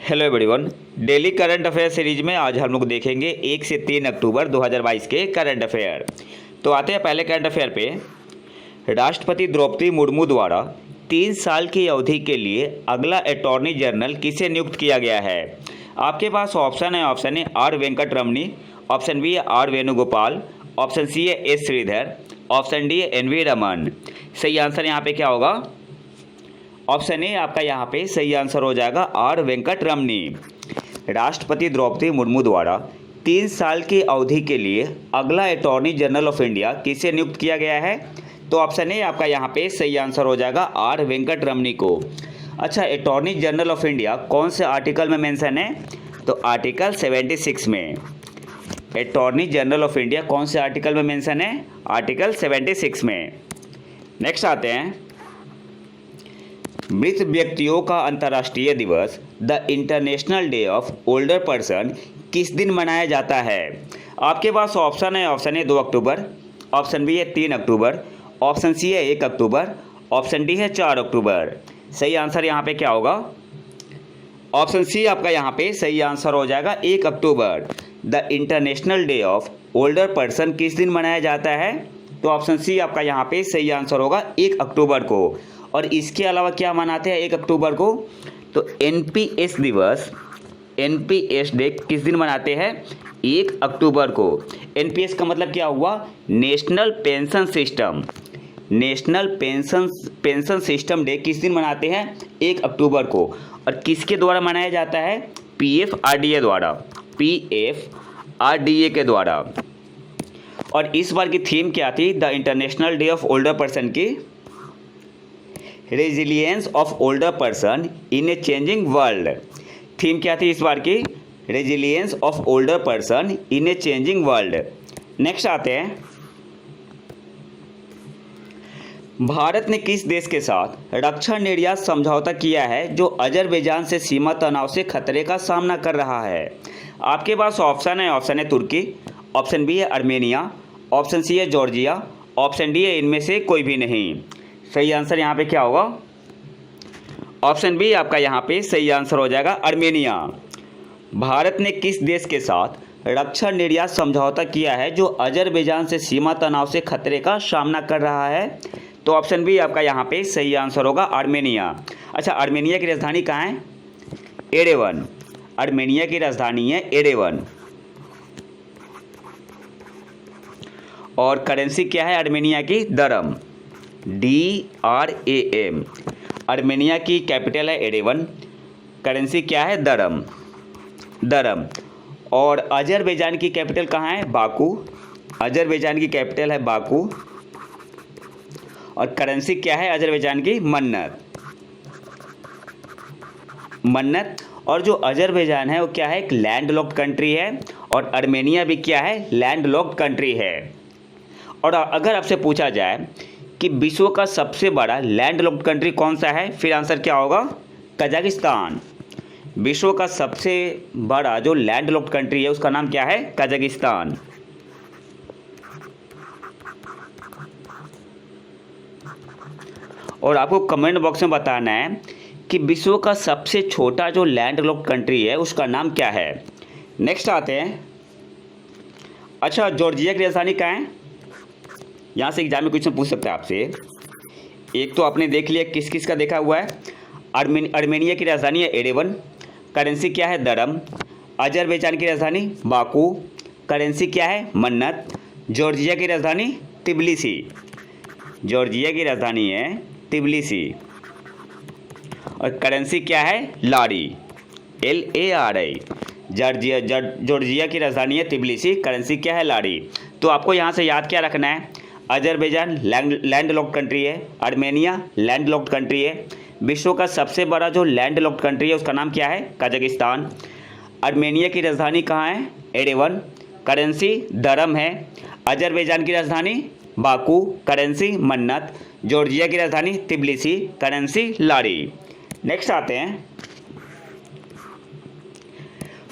Hello everyone. Daily current affair series में आज हम लोग देखेंगे 1 से 3 अक्टूबर 2022 के करंट अफेयर। तो आते हैं पहले करंट अफेयर पे। राष्ट्रपति द्रौपदी मुर्मू द्वारा 3 साल की अवधि के लिए अगला अटॉर्नी जनरल किसे नियुक्त किया गया है? आपके पास ऑप्शन है R Venkat Ramani, option B है आर वेणुगोपाल, ऑप्शन सी है एस श्रीधर, ऑप्शन डी है एन वी रमन। सही आंसर यहाँ पे क्या होगा? ऑप्शन ए आपका यहाँ पे सही आंसर हो जाएगा आर वेंकट रमनी। राष्ट्रपति द्रौपदी मुर्मू द्वारा 3 साल की अवधि के लिए अगला अटॉर्नी जनरल ऑफ इंडिया किसे नियुक्त किया गया है? तो ऑप्शन ए आपका यहाँ पे सही आंसर हो जाएगा आर वेंकट रमनी को। अच्छा, अटॉर्नी जनरल ऑफ इंडिया कौन से आर्टिकल में मेंशन है? तो आर्टिकल 76 में। अटॉर्नी जनरल ऑफ इंडिया कौन से आर्टिकल में मेंशन है? आर्टिकल 76 में। नेक्स्ट आते हैं, मृत व्यक्तियों का अंतर्राष्ट्रीय दिवस the international day of older person किस दिन मनाया जाता है? आपके पास ऑप्शन है 2 अक्टूबर, ऑप्शन बी है 3 अक्टूबर, ऑप्शन सी है 1 अक्टूबर, ऑप्शन डी है 4 अक्टूबर। सही आंसर यहाँ पे क्या होगा? ऑप्शन सी आपका यहाँ पे सही आंसर हो जाएगा 1 अक्टूबर। The international day of older person किस दिन मनाया जाता है? तो ऑप्शन सी आपका यहाँ पे सही आंसर होगा 1 अक्टूबर को। और इसके अलावा क्या मनाते हैं 1 अक्टूबर को? तो एनपीएस दिवस, एनपीएस डे किस दिन मनाते हैं? 1 अक्टूबर को। एनपीएस का मतलब क्या हुआ? National pension system. National pension system day किस दिन मनाते हैं? 1 अक्टूबर को। और किसके द्वारा मनाया जाता है? पीएफआरडीए द्वारा, पीएफआरडीए के द्वारा। और इस बार की थीम क्या थी the international day of older person की? Resilience of older person in a changing world. Theme क्या थी इस बार की? Resilience of older person in a changing world. Next आते हैं, भारत ने किस देश के साथ रक्षा निर्यात समझौता किया है जो अजरबैजान से सीमा तनाव से खतरे का सामना कर रहा है? आपके पास ऑप्शन है तुर्की, ऑप्शन बी है अर्मेनिया, ऑप्शन सी है जॉर्जिया, ऑप्शन डी है इनमें से कोई भी नहीं। सही आंसर यहाँ पे क्या होगा? ऑप्शन बी आपका यहाँ पे सही आंसर हो जाएगा अर्मेनिया। भारत ने किस देश के साथ रक्षा निर्यात समझौता किया है जो अजरबैजान से सीमा तनाव से खतरे का सामना कर रहा है? तो ऑप्शन बी आपका यहाँ पे सही आंसर होगा अर्मेनिया। अच्छा, अर्मेनिया की राजधानी कहाँ है? एरेवन। अर्मेनिया की राजधानी है एरेवन। और करेंसी क्या है अर्मेनिया की? दरम, DRAM। अर्मेनिया की कैपिटल है एरेवन, करेंसी क्या है? दरम, दरम। और अजरबैजान की कैपिटल कहाँ है? बाकू। अजरबैजान की कैपिटल है बाकू। और करेंसी क्या है अजरबैजान की? मन्नत, मन्नत। और जो अजरबैजान है वो क्या है? एक लैंड लॉक्ड कंट्री है। और अर्मेनिया भी क्या है? लैंड लॉक्ड कंट्री है। और अगर आपसे पूछा जाए कि विश्व का सबसे बड़ा लैंड लॉक्ड कंट्री कौन सा है, फिर आंसर क्या होगा? कजाकिस्तान। विश्व का सबसे बड़ा जो लैंड लॉक्ड कंट्री है उसका नाम क्या है? कजाकिस्तान। और आपको कमेंट बॉक्स में बताना है कि विश्व का सबसे छोटा जो लैंड लॉक्ड कंट्री है उसका नाम क्या है। नेक्स्ट आते हैं, अच्छा, जॉर्जिया की राजधानी कहाँ है? यहाँ से एग्जाम में क्वेश्चन पूछ सकता है आपसे। एक तो आपने देख लिया, किस किस का देखा हुआ है। अर्मेनिया की राजधानी है एरेवन, करेंसी क्या है? दरम। अजरबैजान की राजधानी बाकू, करेंसी क्या है? मन्नत। जॉर्जिया की राजधानी तिब्लिसी, जॉर्जिया की राजधानी है तिब्लिसी। और करेंसी क्या है? लारी, LARI। जॉर्जिया की राजधानी है तिब्लिसी, करेंसी क्या है? लारी। तो आपको यहाँ से याद क्या रखना है? अजरबैजान लैंड लॉक्ड कंट्री है, अर्मेनिया लैंड लॉक्ड कंट्री है, विश्व का सबसे बड़ा जो लैंड लॉक्ड कंट्री है उसका नाम क्या है? कजाकिस्तान। अर्मेनिया की राजधानी कहाँ है? एरेवन, करेंसी दरम है। अजरबैजान की राजधानी बाकू, करेंसी मन्नत। जॉर्जिया की राजधानी तिब्लिसी, करेंसी लारी। नेक्स्ट आते हैं,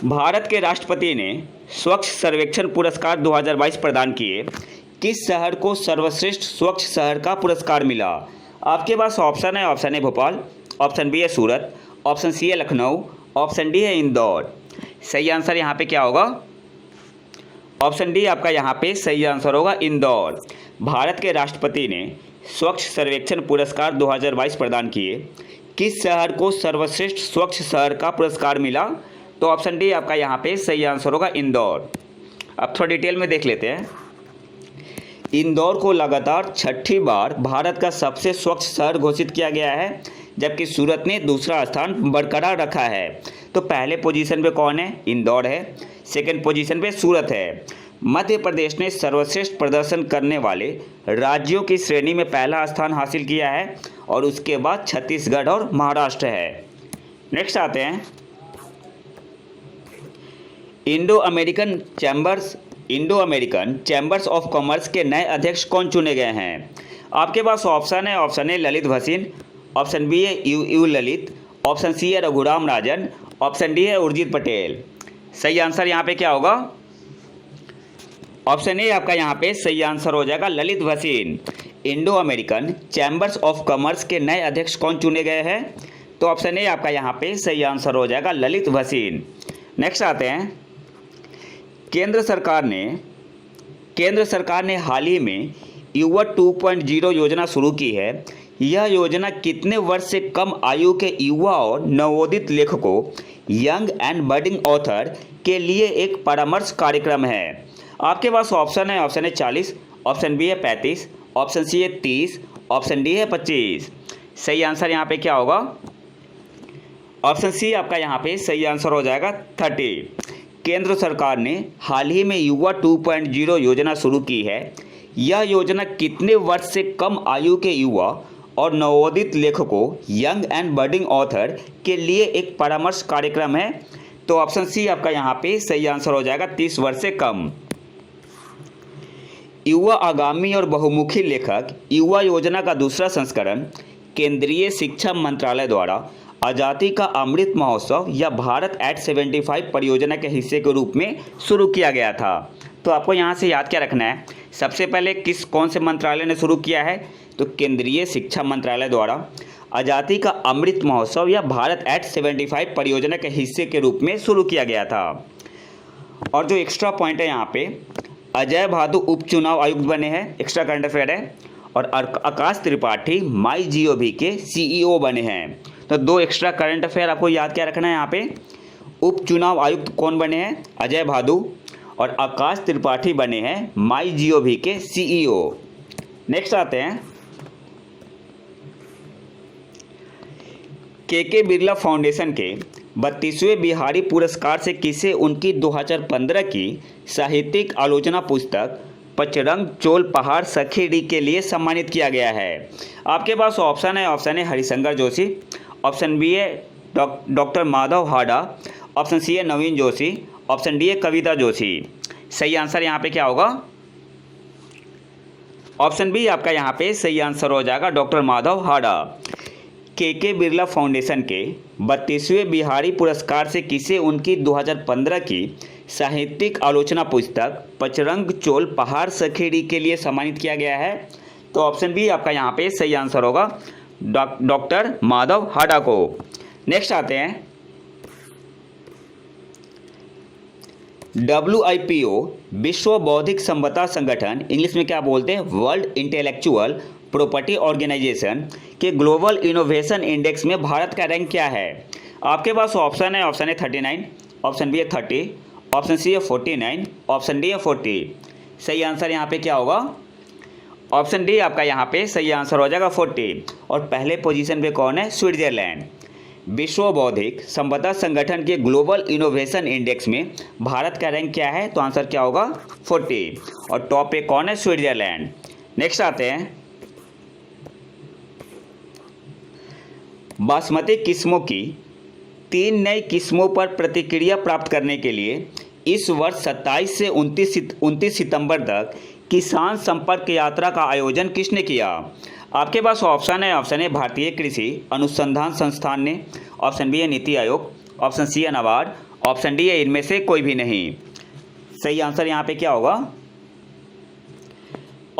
भारत के राष्ट्रपति ने स्वच्छ सर्वेक्षण पुरस्कार 2022 प्रदान किए। किस शहर को सर्वश्रेष्ठ स्वच्छ शहर का पुरस्कार मिला? आपके पास ऑप्शन है भोपाल, ऑप्शन बी है सूरत, ऑप्शन सी है लखनऊ, ऑप्शन डी है इंदौर। सही आंसर यहाँ पे क्या होगा? ऑप्शन डी आपका यहाँ पे सही आंसर होगा, इंदौर। भारत के राष्ट्रपति ने स्वच्छ सर्वेक्षण पुरस्कार 2022 प्रदान किए। किस शहर को सर्वश्रेष्ठ स्वच्छ शहर का पुरस्कार मिला? तो ऑप्शन डी आपका यहाँ पे सही आंसर होगा, इंदौर। अब थोड़ा डिटेल में देख लेते हैं। इंदौर को लगातार छठी बार भारत का सबसे स्वच्छ शहर घोषित किया गया है, जबकि सूरत ने दूसरा स्थान बरकरार रखा है। तो पहले पोजीशन पे कौन है? इंदौर है। सेकंड पोजीशन पे सूरत है। मध्य प्रदेश ने सर्वश्रेष्ठ प्रदर्शन करने वाले राज्यों की श्रेणी में पहला स्थान हासिल किया है और उसके बाद छत्तीसगढ़ और महाराष्ट्र है। नेक्स्ट आते हैं, Indo American chambers of commerce के नए अध्यक्ष कौन चुने गए हैं? आपके पास ऑप्शन है। Option A Lalit Bhasin, option B है यू ललित, ऑप्शन सी है रघुराम राजन, ऑप्शन डी है उर्जित पटेल। सही आंसर यहाँ पे क्या होगा? ऑप्शन ए आपका यहाँ पे सही आंसर हो जाएगा, Lalit Bhasin. Indo American chambers of commerce के नए अध्यक्ष कौन चुने गए हैं? तो ऑप्शन ए आपका यहाँ पे सही आंसर हो जाएगा, ललित भसीन। नेक्स्ट आते हैं, केंद्र सरकार ने हाल ही में युवा 2.0 योजना शुरू की है। यह योजना कितने वर्ष से कम आयु के युवा और नवोदित लेखकों, यंग एंड बडिंग ऑथर के लिए एक परामर्श कार्यक्रम है। आपके पास ऑप्शन है। ऑप्शन ए 40, ऑप्शन बी है 35, ऑप्शन सी है 30, ऑप्शन डी है 25। सही आंसर यहाँ पे क्या होगा? ऑप्शन सी आपका यहाँ पे सही आंसर हो जाएगा, 30। केंद्र सरकार ने हाल ही में युवा 2.0 योजना शुरू की है। यह योजना कितने वर्ष से कम आयु के युवा और नवोदित लेखकों, यंग एंड बडिंग ऑथर के लिए एक परामर्श कार्यक्रम है। तो ऑप्शन सी आपका यहाँ पे सही आंसर हो जाएगा, 30 वर्ष से कम। युवा आगामी और बहुमुखी लेखक युवा योजना का दूसरा संस्करण केंद्रीय शिक्षा मंत्रालय द्वारा आज़ादी का अमृत महोत्सव या भारत एट 75 परियोजना के हिस्से के रूप में शुरू किया गया था। तो आपको यहाँ से याद क्या रखना है? सबसे पहले कौन से मंत्रालय ने शुरू किया है? तो केंद्रीय शिक्षा मंत्रालय द्वारा आज़ादी का अमृत महोत्सव या भारत एट 75 परियोजना के हिस्से के रूप में शुरू किया गया था। और जो एक्स्ट्रा पॉइंट है यहाँ पे, अजय भादु उपचुनाव आयुक्त बने हैं, एक्स्ट्रा करंट अफेयर है। और आकाश त्रिपाठी MyGov के CEO बने हैं। तो दो एक्स्ट्रा करंट अफेयर आपको याद क्या रखना है यहाँ पे? उपचुनाव आयुक्त कौन बने हैं? अजय भादु। और आकाश त्रिपाठी बने हैं MyGov के CEO। नेक्स्ट आते हैं, के बिरला फाउंडेशन के 32वें बिहारी पुरस्कार से किसे उनकी 2015 की साहित्यिक आलोचना पुस्तक पचरंग चोल पहाड़ सखेड़ी के लिए सम्मानित किया गया है? आपके पास ऑप्शन है। Option A Harishankar Joshi, option B है doctor Madhav Hada, option C है नवीन जोशी, ऑप्शन डी है कविता जोशी। सही आंसर यहाँ पे क्या होगा? ऑप्शन बी आपका यहाँ पे सही आंसर हो जाएगा, डॉक्टर माधव हाडा। के बिरला फाउंडेशन के 32वें बिहारी पुरस्कार से किसे उनकी 2015 की साहित्यिक आलोचना पुस्तक पचरंग चोल पहाड़ सखेड़ी के लिए सम्मानित किया गया है? तो ऑप्शन बी आपका यहाँ पे सही आंसर होगा, डॉक्टर माधव हाडा को। नेक्स्ट आते हैं, WIPO विश्व बौद्धिक संपदा संगठन, इंग्लिश में क्या बोलते हैं? वर्ल्ड इंटेलेक्चुअल प्रॉपर्टी ऑर्गेनाइजेशन के ग्लोबल इनोवेशन इंडेक्स में भारत का रैंक क्या है? आपके पास ऑप्शन है। ऑप्शन ए 39, ऑप्शन बी है 30, ऑप्शन सी है 49, ऑप्शन डी है 40। सही आंसर यहाँ पे क्या होगा? ऑप्शन डी आपका यहाँ पे सही आंसर हो जाएगा, 40। और पहले पोजीशन पे कौन है? स्विट्जरलैंड। विश्व बौद्धिक संपदा संगठन के ग्लोबल इनोवेशन इंडेक्स में भारत का रैंक क्या है? तो आंसर क्या होगा? 40। और टॉप पे कौन है? स्विट्जरलैंड। नेक्स्ट आते हैं, बासमती किस्मों की 3 नई किस्मों पर प्रतिक्रिया प्राप्त करने के लिए इस वर्ष 27 से 29 सितंबर तक किसान संपर्क यात्रा का आयोजन किसने किया? आपके पास ऑप्शन है। ऑप्शन ए भारतीय कृषि अनुसंधान संस्थान ने, ऑप्शन बी है नीति आयोग, ऑप्शन सी है नाबार्ड, ऑप्शन डी है इनमें से कोई भी नहीं। सही आंसर यहाँ पे क्या होगा?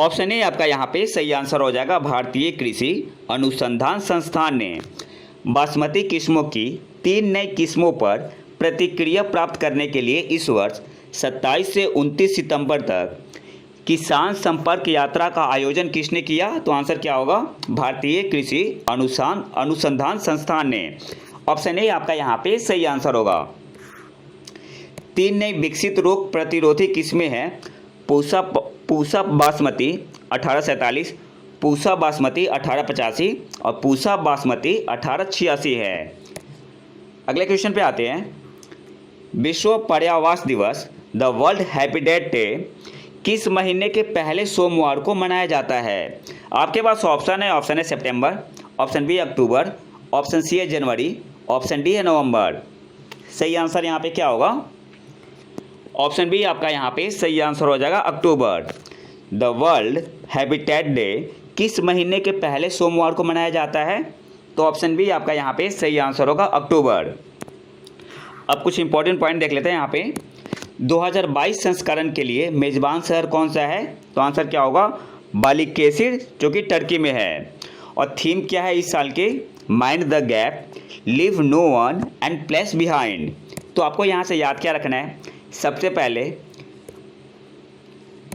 ऑप्शन ए आपका यहाँ पे सही आंसर हो जाएगा, भारतीय कृषि अनुसंधान संस्थान ने बासमती किस्मों की 3 नई किस्मों पर प्रतिक्रिया प्राप्त करने के लिए इस वर्ष 27 से 29 सितंबर तक किसान संपर्क यात्रा का आयोजन किसने किया? तो आंसर क्या होगा? भारतीय कृषि अनुसंधान संस्थान ने। ऑप्शन ए आपका यहाँ पे सही आंसर होगा। 3 नई विकसित रोग प्रतिरोधी किस्में हैं पूसा बासमती 1847, पूसा बासमती 1885 और पूसा बासमती 1886 है। अगले क्वेश्चन पे आते हैं। विश्व पर्यावरण दिवस द वर्ल्ड हैबिटेट डे किस महीने के पहले सोमवार को मनाया जाता है? आपके पास ऑप्शन है। ऑप्शन ए सितंबर, ऑप्शन बी अक्टूबर, ऑप्शन सी है जनवरी, ऑप्शन डी है नवंबर। सही आंसर यहाँ पे क्या होगा? ऑप्शन बी आपका यहाँ पे सही आंसर हो जाएगा, अक्टूबर। द वर्ल्ड हैबिटेट डे किस महीने के पहले सोमवार को मनाया जाता है? तो ऑप्शन बी आपका यहाँ पे सही आंसर होगा, अक्टूबर। अब कुछ इंपॉर्टेंट पॉइंट देख लेते हैं यहाँ पे। 2022 संस्करण के लिए मेज़बान शहर कौन सा है? तो आंसर क्या होगा? बालिकेसिर, जो कि टर्की में है। और थीम क्या है इस साल के? Mind the gap, leave no one and place behind. तो आपको यहाँ से याद क्या रखना है? सबसे पहले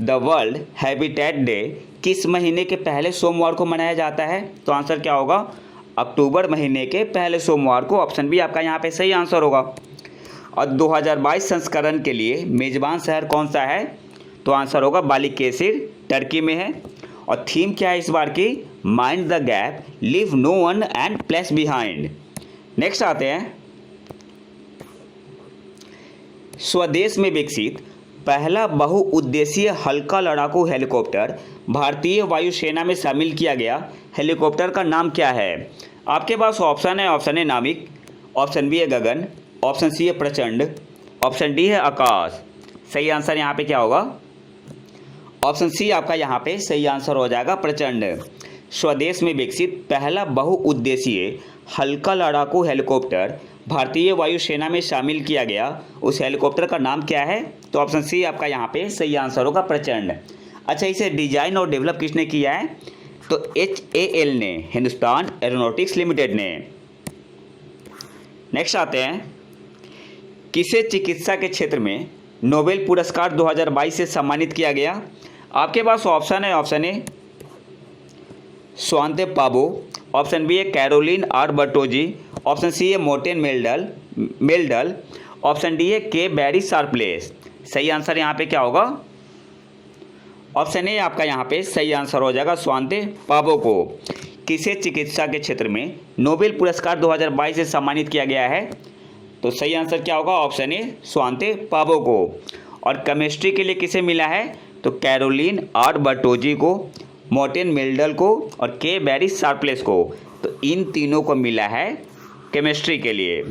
द वर्ल्ड हैबिटेट डे किस महीने के पहले सोमवार को मनाया जाता है? तो आंसर क्या होगा? अक्टूबर महीने के पहले सोमवार को। ऑप्शन बी आपका यहाँ पे सही आंसर होगा। और 2022 संस्करण के लिए मेज़बान शहर कौन सा है? तो आंसर होगा बालिकेसिर, टर्की में है। और थीम क्या है इस बार की? Mind the gap, leave no one and place behind. Next आते हैं। स्वदेश में विकसित पहला बहुउद्देशीय हल्का लड़ाकू हेलीकॉप्टर भारतीय वायुसेना में शामिल किया गया हेलीकॉप्टर का नाम क्या है? आपके पास ऑप्शन है। ऑप्शन ए नाविक, ऑप्शन बी है गगन, ऑप्शन सी है प्रचंड, ऑप्शन डी है आकाश। सही आंसर यहाँ पे क्या होगा? ऑप्शन सी आपका यहाँ पे सही आंसर हो जाएगा, प्रचंड। स्वदेश में विकसित पहला बहुउद्देशीय हल्का लड़ाकू हेलीकॉप्टर भारतीय वायुसेना में शामिल किया गया उस हेलीकॉप्टर का नाम क्या है? तो ऑप्शन सी आपका यहाँ पे सही आंसर होगा, प्रचंड। अच्छा, इसे डिजाइन और डेवलप किसने किया है? तो HAL ने, हिंदुस्तान एरोनॉटिक्स लिमिटेड ने। नेक्स्ट आते हैं। किसे चिकित्सा के क्षेत्र में नोबेल पुरस्कार 2022 से सम्मानित किया गया? आपके पास ऑप्शन है। Option A Svante Paabo, option B है Carolyn R Bertozzi, option C है मोर्टेन मेल्डल, ऑप्शन डी है के बैरी शार्पलेस। सही आंसर यहाँ पे क्या होगा? ऑप्शन ए आपका यहाँ पे सही आंसर हो जाएगा, स्वांते पाबो को किसे चिकित्सा के क्षेत्र में नोबेल पुरस्कार 2022 से सम्मानित किया गया है? तो सही आंसर क्या होगा? ऑप्शन ए स्वांते पाबो को। और केमिस्ट्री के लिए किसे मिला है? तो कैरोलिन आर बर्टोजी को, मोर्टेन मेल्डल को और के बैरी शार्पलेस को। तो इन तीनों को मिला है केमिस्ट्री के लिए।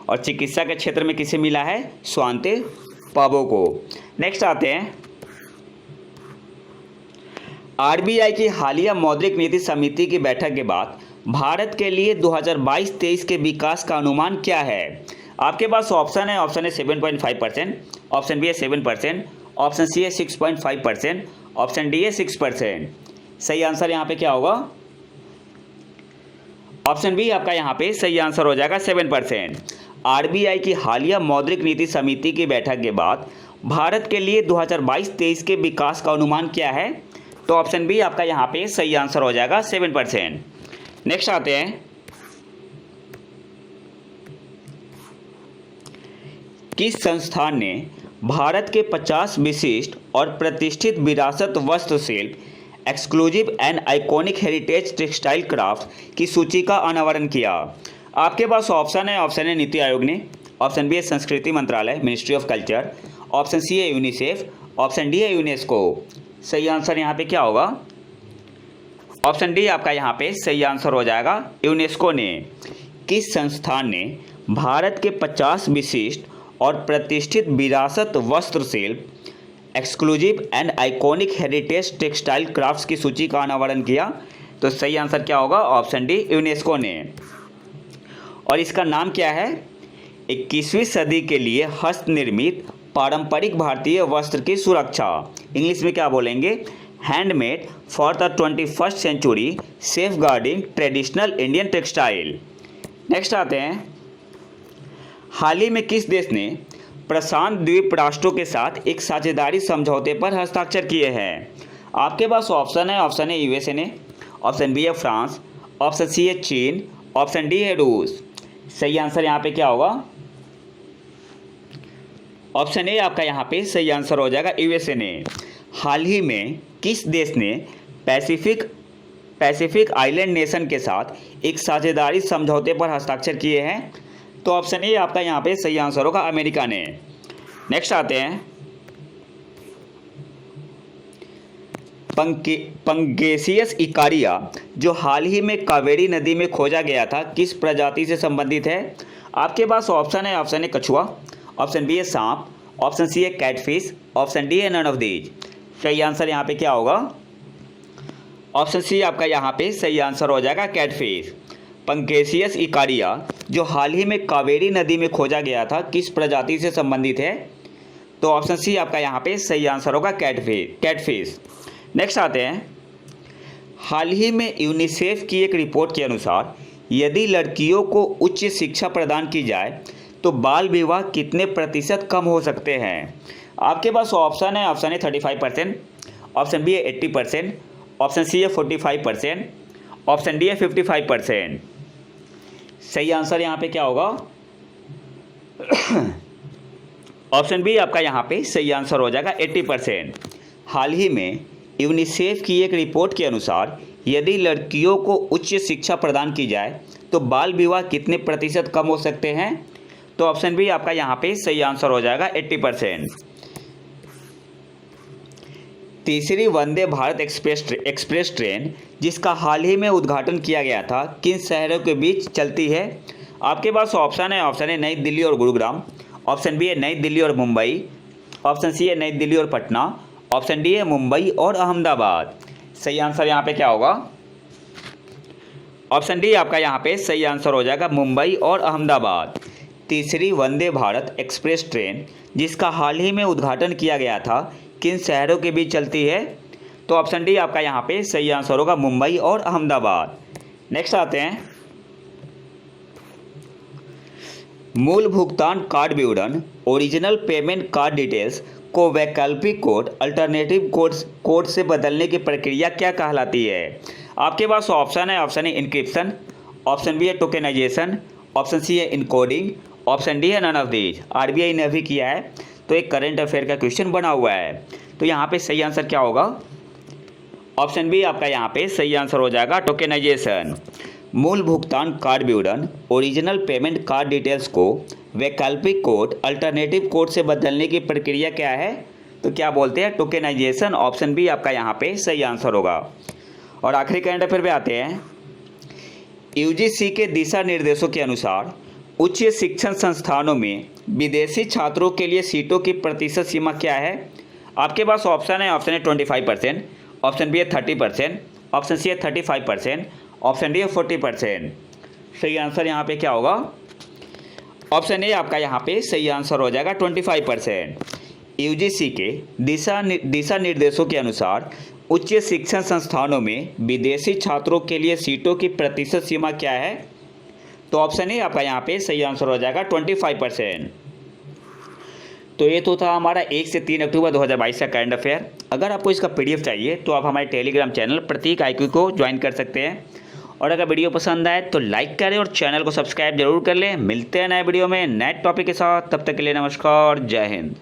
और चिकित्सा के क्षेत्र में किसे मिला है? स्वांते पाबो को। नेक्स्ट आते हैं। RBI की हालिया मौद्रिक नीति समिति की बैठक के बाद भारत के लिए 2022-23 के विकास का अनुमान क्या है? आपके पास ऑप्शन है। ऑप्शन है 7.5%, ऑप्शन बी है 7%, ऑप्शन सी है 6.5%, ऑप्शन डी है 6%। सही आंसर यहाँ पे क्या होगा? ऑप्शन बी आपका यहाँ पे सही आंसर हो जाएगा, 7%। RBI की हालिया मौद्रिक नीति समिति की बैठक के बाद भारत के लिए 2022-23 के विकास का अनुमान क्या है? तो ऑप्शन बी आपका यहाँ पे सही आंसर हो जाएगा, 7%। नेक्स्ट आते हैं। किस संस्थान ने भारत के 50 विशिष्ट और प्रतिष्ठित विरासत वास्तुशिल्प exclusive and iconic heritage textile craft की सूची का अनावरण किया? आपके पास ऑप्शन है। ऑप्शन है नीति आयोग ने, ऑप्शन बी है संस्कृति मंत्रालय, ministry of culture, option C है यूनिसेफ, ऑप्शन डी है यूनेस्को। सही आंसर यहाँ पे क्या होगा? ऑप्शन डी आपका यहाँ पे सही आंसर हो जाएगा, यूनेस्को ने। किस संस्थान ने भारत के 50 विशिष्ट और प्रतिष्ठित विरासत वास्तुशिल्प exclusive and iconic heritage textile crafts की सूची का अनावरण किया? तो सही आंसर क्या होगा? ऑप्शन डी, यूनेस्को ने। और इसका नाम क्या है? 21वीं सदी के लिए हस्त निर्मित पारंपरिक भारतीय वस्त्र की सुरक्षा। इंग्लिश में क्या बोलेंगे? Handmade for the 21st century safeguarding traditional Indian textile. Next आते हैं, हाल ही में किस देश ने प्रशांत द्वीप राष्ट्रों के साथ एक साझेदारी समझौते पर हस्ताक्षर किए हैं? आपके पास ऑप्शन है, ऑप्शन ए यूएसए ने, ऑप्शन बी है फ्रांस, ऑप्शन सी है चीन, ऑप्शन डी है रूस। सही आंसर यहाँ पे क्या होगा? ऑप्शन ए आपका यहाँ पे सही आंसर हो जाएगा, यूएसए ने। हाल ही में किस देश ने पैसिफिक आइलैंड नेशन के साथ एक साझेदारी समझौते पर हस्ताक्षर किए हैं? तो ऑप्शन ए आपका यहाँ पे सही आंसर होगा, अमेरिका ने। नेक्स्ट आते हैं, पंगेसियस इकारिया जो हाल ही में कावेरी नदी में खोजा गया था किस प्रजाति से संबंधित है? आपके पास ऑप्शन है, ऑप्शन ए कछुआ, ऑप्शन बी है सांप, ऑप्शन सी है कैटफिश, ऑप्शन डी है नन ऑफ दीज। सही आंसर यहाँ पे क्या होगा? ऑप्शन सी आपका यहाँ पे सही आंसर हो जाएगा, कैटफिश। पंगेसियस इकारिया जो हाल ही में कावेरी नदी में खोजा गया था किस प्रजाति से संबंधित है? तो ऑप्शन सी आपका यहाँ पे सही आंसर होगा, कैटफिश। नेक्स्ट आते हैं, हाल ही में यूनिसेफ की एक रिपोर्ट के अनुसार यदि लड़कियों को उच्च शिक्षा प्रदान की जाए तो बाल विवाह कितने प्रतिशत कम हो सकते हैं? आपके पास ऑप्शन है, ऑप्शन ए 35%, ऑप्शन बी है 80%, ऑप्शन सी है 45%, ऑप्शन डी है 55%। सही आंसर यहाँ पे क्या होगा? ऑप्शन बी आपका यहाँ पे सही आंसर हो जाएगा, 80%। हाल ही में यूनिसेफ की एक रिपोर्ट के अनुसार यदि लड़कियों को उच्च शिक्षा प्रदान की जाए तो बाल विवाह कितने प्रतिशत कम हो सकते हैं? तो ऑप्शन बी आपका यहाँ पे सही आंसर हो जाएगा, 80%। तीसरी वंदे भारत एक्सप्रेस ट्रेन जिसका हाल ही में उद्घाटन किया गया था किन शहरों के बीच चलती है? आपके पास ऑप्शन है, ऑप्शन ए नई दिल्ली और गुरुग्राम, ऑप्शन बी है नई दिल्ली और मुंबई, ऑप्शन सी है नई दिल्ली और पटना, ऑप्शन डी है मुंबई और अहमदाबाद। सही आंसर यहाँ पे क्या होगा? ऑप्शन डी आपका यहाँ पे सही आंसर हो जाएगा, मुंबई और अहमदाबाद। तीसरी वंदे भारत एक्सप्रेस ट्रेन जिसका हाल ही में उद्घाटन किया गया था किन शहरों के बीच चलती है? तो ऑप्शन डी आपका यहाँ पे सही आंसर होगा, मुंबई और अहमदाबाद। नेक्स्ट आते हैं, मूल भुगतान कार्ड विवरण ओरिजिनल पेमेंट कार्ड डिटेल्स को वैकल्पिक कोड अल्टरनेटिव कोड से बदलने की प्रक्रिया क्या कहलाती है? आपके पास ऑप्शन है, option A encryption, option B है टोकेनाइजेशन, ऑप्शन सी है इनकोडिंग, ऑप्शन डी है नन ऑफ दीज। आरबीआई ने अभी किया है, तो एक करंट अफेयर का क्वेश्चन बना हुआ है, तो यहाँ पे सही आंसर क्या होगा? ऑप्शन बी आपका यहाँ पे सही आंसर हो जाएगा, टोकेनाइजेशन। मूल भुगतान कार्ड विवरण ओरिजिनल पेमेंट कार्ड डिटेल्स को वैकल्पिक कोड अल्टरनेटिव कोड से बदलने की प्रक्रिया क्या है? तो क्या बोलते हैं? टोकेनाइजेशन। ऑप्शन बी आपका यहाँ पे सही आंसर होगा। और आखिरी करंट अफेयर पे आते हैं, यूजीसी के दिशा निर्देशों के अनुसार उच्च शिक्षण संस्थानों में विदेशी छात्रों के लिए सीटों की प्रतिशत सीमा क्या है? आपके पास ऑप्शन है, ऑप्शन ए 25%, ऑप्शन बी है 30%, ऑप्शन सी है 35%, ऑप्शन डी है 40%। सही आंसर यहाँ पे क्या होगा? ऑप्शन ए आपका यहाँ पे सही आंसर हो जाएगा, 25%। यूजीसी के दिशा निर्देशों के अनुसार उच्च शिक्षण संस्थानों में विदेशी छात्रों के लिए सीटों की प्रतिशत सीमा क्या है? तो ऑप्शन ए आपका यहाँ पे सही आंसर हो जाएगा, 25%। तो ये तो था हमारा 1 से 3 अक्टूबर 2022 का करंट अफेयर। अगर आपको इसका पीडीएफ चाहिए तो आप हमारे टेलीग्राम चैनल प्रतीक IQ को ज्वाइन कर सकते हैं। और अगर वीडियो पसंद आए तो लाइक करें और चैनल को सब्सक्राइब जरूर कर लें। मिलते हैं नए वीडियो में नए टॉपिक के साथ, तब तक के लिए नमस्कार, जय हिंद।